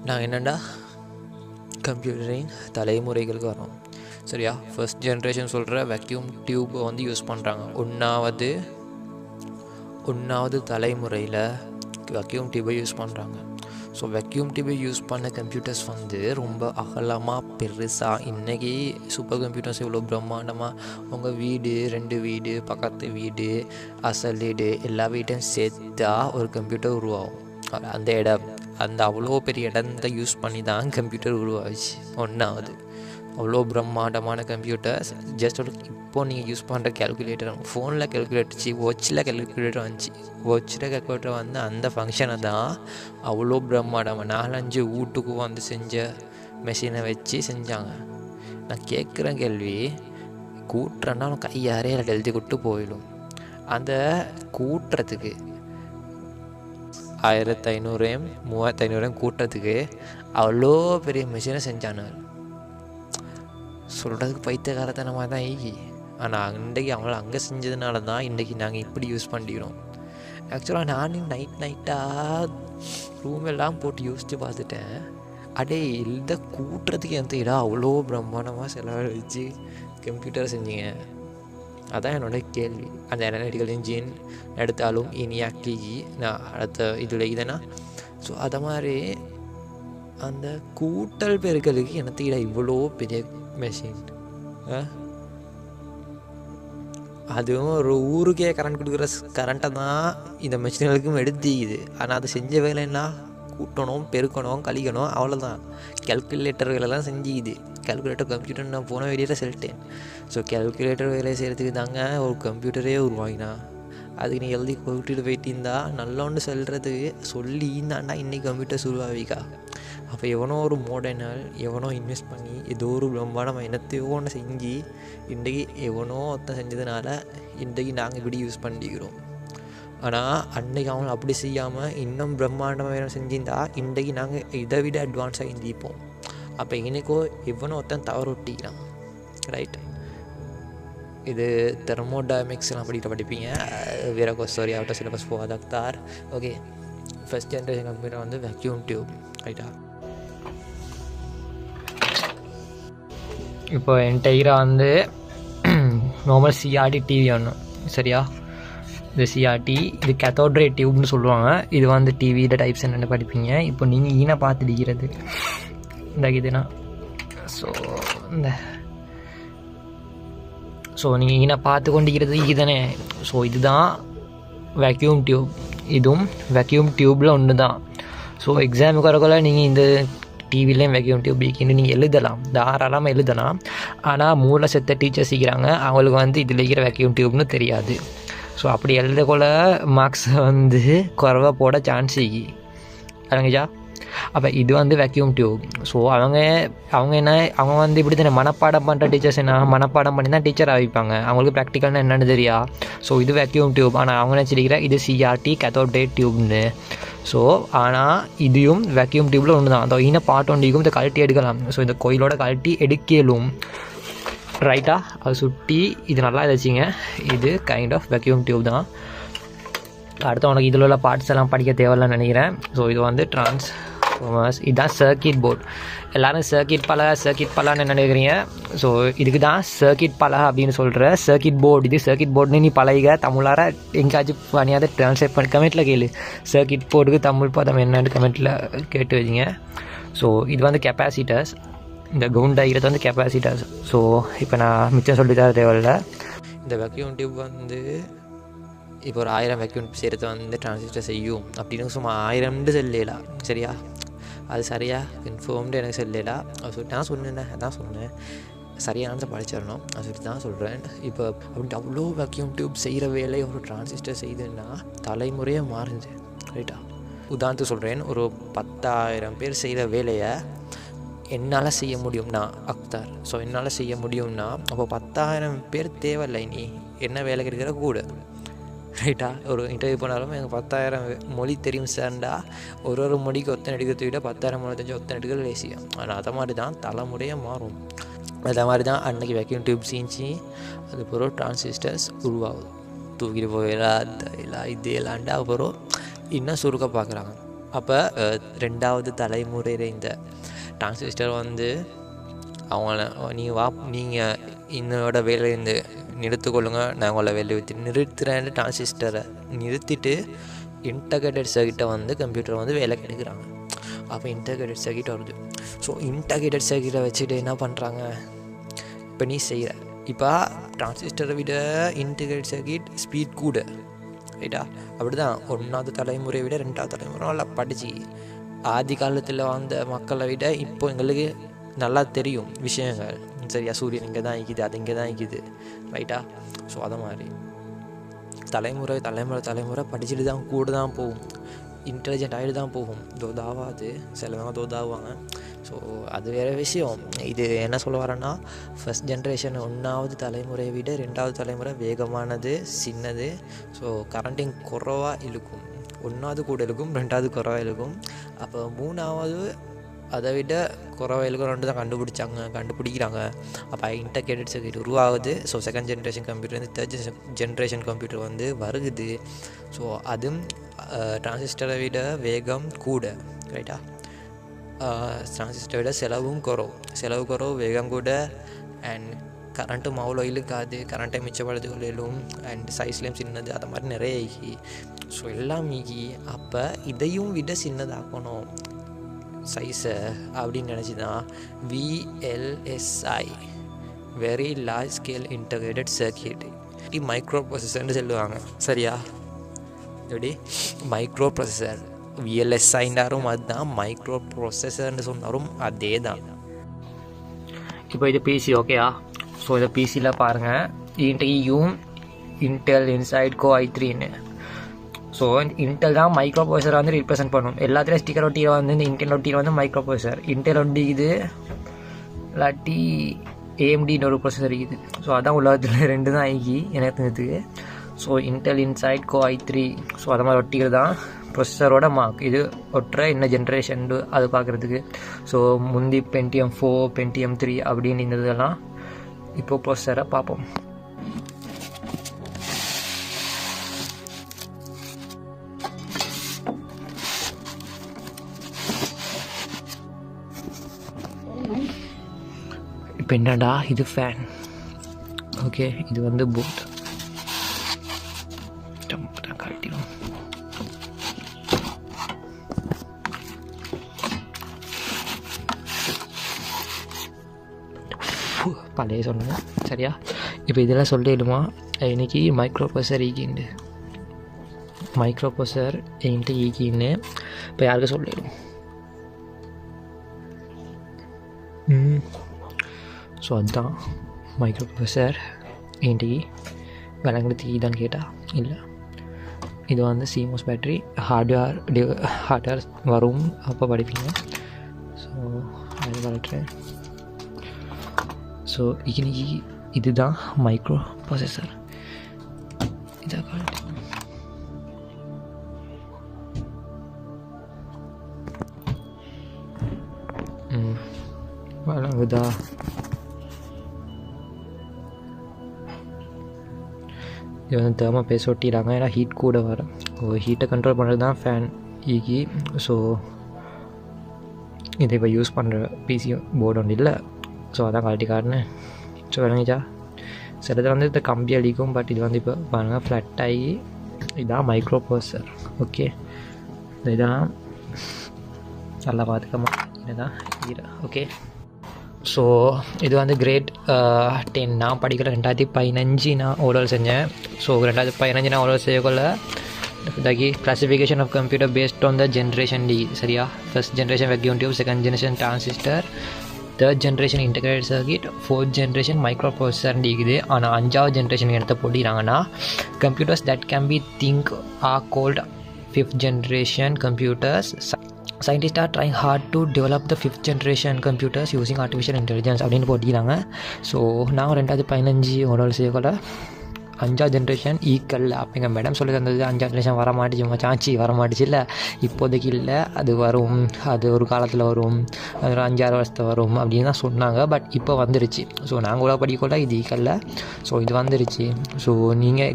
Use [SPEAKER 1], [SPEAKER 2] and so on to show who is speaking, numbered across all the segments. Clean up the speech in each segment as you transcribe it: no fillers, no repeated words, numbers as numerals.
[SPEAKER 1] நான் என்னென்னா கம்ப்யூட்டரின் தலைமுறைகளுக்கு வரோம். சரியா? ஃபர்ஸ்ட் ஜென்ரேஷன் சொல்கிற வேக்யூம் டியூப்பை வந்து யூஸ் பண்ணுறாங்க. ஒன்றாவது தலைமுறையில் வேக்யூம் டியூப்பை யூஸ் பண்ணுறாங்க. ஸோ வேக்யூம் டியூப்பை யூஸ் பண்ண கம்ப்யூட்டர்ஸ் வந்து ரொம்ப அகலமாக பெருசாக, இன்றைக்கி சூப்பர் கம்ப்யூட்டர்ஸ் இவ்வளோ பிரம்மாண்டமாக உங்கள் வீடு 2 வீடு பக்கத்து வீடு அசல் வீடு எல்லா வீட்டையும் சேர்த்தா ஒரு கம்ப்யூட்டர் உருவாகும். அந்த அவ்வளோ பெரிய இடத்தை யூஸ் பண்ணி தான் கம்ப்யூட்டர் உருவாச்சு. ஒன்றாவது அவ்வளோ பிரம்மாண்டமான கம்ப்யூட்டர்ஸ் ஜஸ்ட் இப்போது நீங்கள் யூஸ் பண்ணுற கேல்குலேட்டர், ஃபோனில் கேல்குலேட்டர் வாட்சில் கேல்குலேட்டர் வந்துச்சு. வாட்சில் கேல்குலேட்டர் வந்து அந்த ஃபங்க்ஷனை தான் அவ்வளோ பிரம்மாண்டமாக 4-5 வீட்டுக்கு வந்து செஞ்ச மெஷினை வச்சு செஞ்சாங்க. நான் கேட்குற கேள்வி, கூட்டுறேன்னா கையாரே எழுதி கொடுத்து போயிடும். அந்த கூட்டுறதுக்கு 1500 3500 கூட்டுறதுக்கு அவ்வளோ பெரிய மிஷினை செஞ்சானு சொல்கிறதுக்கு பைத்தியகாரத்தனமாக தான் ஈகி. ஆனால் இன்றைக்கி அவங்கள அங்கே செஞ்சதுனால தான் இன்றைக்கி நாங்கள் இப்படி யூஸ் பண்ணிக்கிறோம். ஆக்சுவலாக நானும் நைட்டாக ரூம் எல்லாம் போட்டு யோசித்து பார்த்துட்டேன். அடே இந்த கூட்டுறதுக்கு எந்த இடம் அவ்வளோ பிரம்மாண்டமாக செலவழித்து கம்ப்யூட்டர் செஞ்சீங்க? அதான் என்னோடய கேள்வி. அந்த அனலிட்டிக்கல் இன்ஜின் எடுத்தாலும் இனியாக்கி நான் அடுத்த இதில் இதனா. ஸோ அதை மாதிரி அந்த கூட்டல் பெருக்களுக்கு எனக்கு இடம் இவ்வளோ பெரிய மெஷின். அதுவும் ஒரு ஊருக்கே கரண்ட் கொடுக்குற கரண்ட்டை தான் இந்த மெஷின்களுக்கும் எடுத்துக்குது. ஆனால் அது செஞ்ச வேலைன்னா கூட்டணும், பெருக்கணும், கழிக்கணும், அவ்வளோதான். கேல்குலேட்டர் வேலைலாம் செஞ்சுக்குது. கேல்குலேட்டர் கம்ப்யூட்டர் நான் போன வெளியில் சொல்லிட்டேன். ஸோ கேல்குலேட்டர் வேலையை செய்கிறதுக்கு தாங்க ஒரு கம்ப்யூட்டரே உருவாகினா. அதுக்கு நீ எழுதி கூட்டிகிட்டு போயிட்டு இருந்தால் நல்லொன்று சொல்கிறதுக்கு சொல்லி இருந்தாண்டா இன்றைக்கி கம்ப்யூட்டர்ஸ் உருவாவிக்கா. அப்போ எவனோ ஒரு மாடர்னால் எவனோ இன்வெஸ்ட் பண்ணி ஏதோ ஒரு பிரம்மாண்டமாக என்னத்தையோ ஒன்று செஞ்சு இன்றைக்கி எவனோ ஒருத்தன் செஞ்சதுனால இன்றைக்கி நாங்கள் இப்படி யூஸ் பண்ணிக்கிறோம். ஆனால் அன்றைக்கி அவங்க அப்படி செய்யாமல் இன்னும் பிரம்மாண்டமாக வேணும் செஞ்சிருந்தா இன்றைக்கி நாங்கள் இதை விட அட்வான்ஸாக இருந்திப்போம். அப்போ எனக்கோ எவனோ ஒருத்தன் தவறு ஒட்டிக்கிறான். ரைட்? இது தெர்மோடைனமிக்ஸ்லாம் படிப்பீங்க. வேற ஸ்டோரி அவுட் சிலபஸ் போகாது அக்தார். ஓகே, ஃபஸ்ட் ஜென்ரேஷன் கம்ப்யூட்டர் வந்து வேக்யூம் டியூப். ரைட்டா? இப்போ என்டையராக வந்து நார்மல் சிஆர்டி டிவி ஒன்று. சரியா? இது சிஆர்டி, இது கேத்தோட்ரே டியூப்னு சொல்லுவாங்க. இது வந்து டிவியோட டைப்ஸ் என்னென்னு படிப்பீங்க. இப்போ நீங்கள் ஈனை பார்த்துடிக்கிறது இந்த இதுனா. ஸோ நீங்கள் ஈனை பார்த்து கொண்டிருக்கிறது இதுதானே. ஸோ இதுதான் வேக்யூம் டியூப். இதுவும் வேக்யூம் டியூப்பில் ஒன்று தான். ஸோ எக்ஸாமுக்கு வரக்குள்ள நீங்கள் இந்த டிவிலையும் வேக்யூம் டியூப் இருக்குன்னு நீங்கள் எழுதலாம், தாராளமாக எழுதலாம். ஆனால் மூளை செத்த டீச்சர்ஸ் இருக்கிறாங்க, அவங்களுக்கு வந்து இதில் இருக்கிற வேக்யூம் டியூப்னு தெரியாது. ஸோ அப்படி எழுதக்குள்ள மார்க்ஸ் வந்து குறைவாக போட சான்ஸ் இருக்கு. அதுங்கஜா. அப்போ இது வந்து வேக்யூம் டியூப். ஸோ அவங்க வந்து இப்படி தானே மனப்பாடம் பண்ணுற டீச்சர்ஸ் என்ன மனப்பாடம் பண்ணி தான் டீச்சர் ஆகிப்பாங்க. அவங்களுக்கு ப்ராக்டிக்கல்னால் என்னென்னு தெரியா. ஸோ இது வேக்யூம் டியூப். ஆனால் அவங்க நினச்சிருக்கிற இது சிஆர்டி கேத்தோட்ரே டியூப்னு. ஸோ ஆனால் இதையும் வேக்யூம் டியூப்பில் ஒன்று தான். அந்த ஈன பாட்டு ஒன்றிக்கும் இந்த கழட்டி எடுக்கலாம். ஸோ இந்த கோயிலோட கழட்டி எடுக்கலும். ரைட்டா? அது சுட்டி இது நல்லா வச்சிங்க. இது கைண்ட் ஆஃப் வேக்யூம் டியூப் தான். அடுத்து உனக்கு இதில் உள்ள பார்ட்ஸ் எல்லாம் படிக்க தேவையில்லைன்னு நினைக்கிறேன். ஸோ இது வந்து டிரான்ஸ்ஃபார்மர்ஸ். இதுதான் சர்க்கிட் போர்ட். எல்லோரும் சர்க்கிட் பலன்னு என்ன நினைக்கிறீங்க? ஸோ இதுக்கு தான் சர்க்கிட் பலகை அப்படின்னு சொல்கிற சர்க்கிட் போர்டு. இது சர்க்கிட் போர்டுன்னு நீ பழக தமிழார எங்கேயாச்சும் பணியாத ட்ரான்ஸ்லேட் பண்ணி கமெண்ட்டில் கேளு. சர்க்கிட் போர்டுக்கு தமிழ் பதம் என்னன்னு கமெண்ட்டில் கேட்டு வச்சிங்க. ஸோ இது வந்து கெப்பாசிட்டர்ஸ். இந்த கவுண்ட் ஆகிறது வந்து கெப்பாசிட்டர்ஸ். ஸோ இப்போ நான் மிச்சம் சொல்லி தர தேவையில்லை. இந்த வேக்யூம் டியூப் வந்து இப்போ ஒரு 1000 வேக்யூம் செய்கிறது வந்து டிரான்சிஸ்டர் செய்யும் அப்படின்னு சும்மா 1000 சொல்லலாம். சரியா? அது சரியாக இன்ஃபார்ம்டு எனக்கு சொல்லலாம். அது சொல்லிட்டு நான் சொன்னேன் சரியான படிச்சிடணும். அது சொல்லிட்டு தான் சொல்கிறேன். இப்போ அப்படின்ட்டு அவ்வளோ வேக்யூம் டியூப் செய்கிற வேலையை ஒரு டிரான்சிஸ்டர் செய்யுதுன்னா தலைமுறையாக மாறுது. ரைட்டா? உதாரணத்துக்கு சொல்கிறேன், ஒரு 10,000 பேர் செய்கிற வேலையை என்னால் செய்ய முடியும்னா அக்தார். ஸோ என்னால் செய்ய முடியும்னா அப்போ 10,000 பேர் தேவையில்லை. நீ என்ன வேலை கிடைக்கிற கூட. ரைட்டா? ஒரு இன்டர்வியூ போனாலும் எனக்கு 10,000 மொழி தெரியும் சார்ண்டா ஒரு மொழிக்கு ஒத்தனை எடுக்கிறத விட 10,000 மொழி தெரிஞ்சு ஒத்தனை எடுக்கிறது லேசியாக. ஆனால் அதை மாதிரி தான் தலைமுறையாக மாறும். அதே மாதிரி தான் அன்றைக்கி வேக்யூம் டியூப் செஞ்சு அது பிறகு டிரான்சிஸ்டர்ஸ் உருவாகுது. தூக்கிட்டு போயிடலாம் இது இல்லாண்டா அப்புறம் இன்னும் சுருக்க பார்க்குறாங்க. அப்போ 2வது தலைமுறையில் இந்த டிரான்சிஸ்டர் வந்து அவங்கள நீங்கள் என்னோட வேலையிலேருந்து நிறுத்திக்கொள்ளுங்க, நான் உங்களை வேலையை நிறுத்துகிறேன் டிரான்சிஸ்டரை நிறுத்திட்டு இன்டகிரேட்டட் சர்க்யூட்டை வந்து கம்ப்யூட்டர் வந்து வேலை கிடைக்கிறாங்க. அப்போ இன்டகிரேட்டட் சர்க்யூட் வருது. ஸோ இன்டகிரேட்டட் சர்க்யூட்டை வச்சுட்டு என்ன பண்ணுறாங்க, இப்போ நீ செய்கிற இப்போ டிரான்சிஸ்டரை விட இன்டகிரேட்டட் சர்க்யூட் ஸ்பீட் கூட, ரைட்டா? அப்படி தான் 1வது தலைமுறையை விட 2வது தலைமுறை நல்லா படித்து ஆதி காலத்தில் வாழ்ந்த மக்களை விட இப்போ எங்களுக்கு நல்லா தெரியும் விஷயங்கள், சரியா? சூரியன் இங்கே தான் இருக்குது, அது இங்கே தான் இருக்குது, ரைட்டா? ஸோ அதை மாதிரி தலைமுறை தலைமுறை தலைமுறை படிச்சுட்டு தான் கூட தான் போகும், இன்டெலிஜென்ட் ஆகிட்டு தான் போகும். தோதாவாது சிலவங்க தோதாவாங்க. ஸோ அது வேறு விஷயம். இது என்ன சொல்ல வரேன்னா, ஃபஸ்ட் ஜென்ரேஷன் 1வது தலைமுறையை விட 2வது தலைமுறை வேகமானது, சின்னது. ஸோ கரண்டிங் குறைவாக இழுக்கும். 1வது கூட இருக்கும், 2வது குறைவாக இழுக்கும். அப்போ 3வது அதை விட குறைவாக இழுக்கும் 2 தான் கண்டுபிடிக்கிறாங்க. அப்போ இன்டகிரேட்டட் சர்க்யூட் உருவாகுது. ஸோ செகண்ட் ஜென்ரேஷன் கம்ப்யூட்டர் வந்து 3rd ஜென்ரேஷன் கம்ப்யூட்டர் வந்து வருகுது. ஸோ அதுவும் டிரான்சிஸ்டரை விட வேகம் கூட, ரைட்டா? டிரான்சிஸ்டரை விட செலவு குறவு, வேகம் கூட, அண்ட் கரண்ட்டும் அவ்வளோ இழுக்காது, கரண்ட்டை மிச்சப்படுத்தி கொள்ளும், அண்ட் சைஸ்லேயும் சின்னது, அது மாதிரி நிறைய ஈகி. ஸோ எல்லாம் ஈகி. அப்போ இதையும் விட சின்னதாக்கணும் சைஸை அப்படின்னு நினச்சி தான் VLSI, very large scale integrated circuit, micro ப்ராசஸர்னு சொல்லுவாங்க, சரியா? எப்படி மைக்ரோ ப்ராசஸர் VLSIன்றாரும் அதுதான், மைக்ரோ ப்ராசஸர்னு சொன்னாரும் அதே தான். இப்போ இது பிசி, ஓகேயா? ஸோ இந்த பிசியில் பாருங்கள், இன்டெல் இன்சைட் கோ i3ன்னு. ஸோ இன்டெல் தான் மைக்ரோ ப்ராசஸரை வந்து ரீப்ரசென்ட் பண்ணும். எல்லாத்துலேயும் ஸ்டிக்கர் ஒட்டியில் வந்து இந்த இன்டெல் ஒட்டியில் வந்து மைக்ரோ ப்ராசஸர், இன்டெல் ஒட்டி இது இல்லாட்டி AMDன்னு ஒரு ப்ராசஸர் இருக்குது. ஸோ அதான் உலகத்தில் 2 தான் ஆகி எனக்கு தெரிஞ்சதுக்கு. So Intel inside core i3, so அதை மாதிரி ஒட்டிக்கிறது தான் ப்ரொசஸரோட மார்க். இது ஒட்டுற என்ன ஜென்ரேஷன் அது பார்க்குறதுக்கு. ஸோ முந்தி Pentium 4, Pentium 3 அப்படின்னு இருந்ததெல்லாம் இப்போ ப்ரொசஸரை பார்ப்போம். இப்போ என்னடா இது ஃபேன், ஓகே? இது வந்து போட் காட்டிடும். பழைய சொன்னேன், சரியா? இப்போ இதெல்லாம் சொல்லிடுமா இன்னைக்கு மைக்ரோ ப்ராசஸர் ஈகின்னு, மைக்ரோ ப்ராசஸர் என்கிட்ட ஈகின்னு இப்போ யாருக்கு சொல்லிடும்? ஸோ அதுதான் மைக்ரோ ப்ராசஸர் என்கிட்ட விளங்குறதுக்கு இதான்னு கேட்டால் இல்லை. இது வந்து CMOS பேட்ரி, ஹார்ட்வேர் வரும், அப்போ படிப்பீங்க. ஸோ அது வளர்த்துறேன். ஸோ இன்னைக்கு இதுதான் மைக்ரோ ப்ராசஸர். இதாக வளங்குதா? இது வந்து தேர்மல் பேஸ் ஒட்டிடுறாங்க, ஏன்னா ஹீட் கூட வரும். ஹீட்டை கண்ட்ரோல் பண்ணுறது தான் ஃபேன் ஈகி. ஸோ இதை இப்போ யூஸ் பண்ணுற பிசி போர்டு ஒன்று இல்லை. ஸோ அதான் கழட்டி காட்டினேன். ஸோ விளங்கிச்சா? சிலது வந்து இந்த கம்பி அடிக்கும், பட் இது வந்து இப்போ பாருங்கள் ஃப்ளட் ஆகி இதுதான் மைக்ரோ ப்ராசஸர், ஓகே? இதெல்லாம் நல்லா பார்த்துக்கமா, இதுதான் ஈரா, ஓகே? ஸோ இது வந்து கிரேட் 10 நான் படிக்கிற 2015 நான் ஓரல் செஞ்சேன். ஸோ 2015 நான் oral செய்யக்குள்ள the classification of computer based on the generation D, சரியா? First generation vacuum tube, second generation transistor, third generation integrated circuit, fourth generation microprocessor இருக்குது. ஆனால் 5வது ஜென்ரேஷன் எடுத்து போட்டிருக்காங்கன்னா computers that can be think are called 5th generation computers. Scientists are trying hard to develop the 5th generation computers using artificial intelligence அப்படின்னு போட்டிக்கிறாங்க. So நான் 2015 oral செய்யக்கூட 5வது generation ஈக்கல்ல. அப்போ எங்கள் மேடம் சொல்லி தந்தது 5வது ஜென்ரேஷன் வர மாட்டுச்சு, சாச்சி வர மாட்டுச்சு இல்லை, இப்போதைக்கு இல்லை, அது வரும், அது ஒரு காலத்தில் வரும், அது ஒரு 5-6 வருஷத்தை வரும் அப்படின்னு தான் சொன்னாங்க. பட் இப்போ வந்துருச்சு. ஸோ நாங்கள் கூட படிக்கல இது ஈக்கல்ல. ஸோ இது வந்துருச்சு. ஸோ நீங்கள்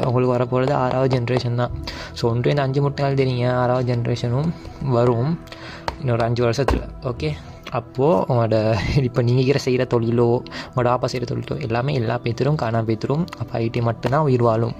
[SPEAKER 1] உங்களுக்கு வரப்போகிறது 6வது ஜென்ரேஷன் தான். ஸோ 1-5 முட்டைகள் தெரியுங்க, 6வது ஜென்ரேஷனும் வரும் இன்னொரு 5 வருஷத்தில். ஓகே, அப்போது உங்களோட இப்போ நீங்கள் செய்கிற தொழிலோ உங்களோட ஆப்பா செய்கிற தொழிலோ எல்லாமே எல்லா பேத்துரும் காணாமல் பேத்துரும். அப்போ ஐடி மட்டும்தான் உயிர் வாழும்.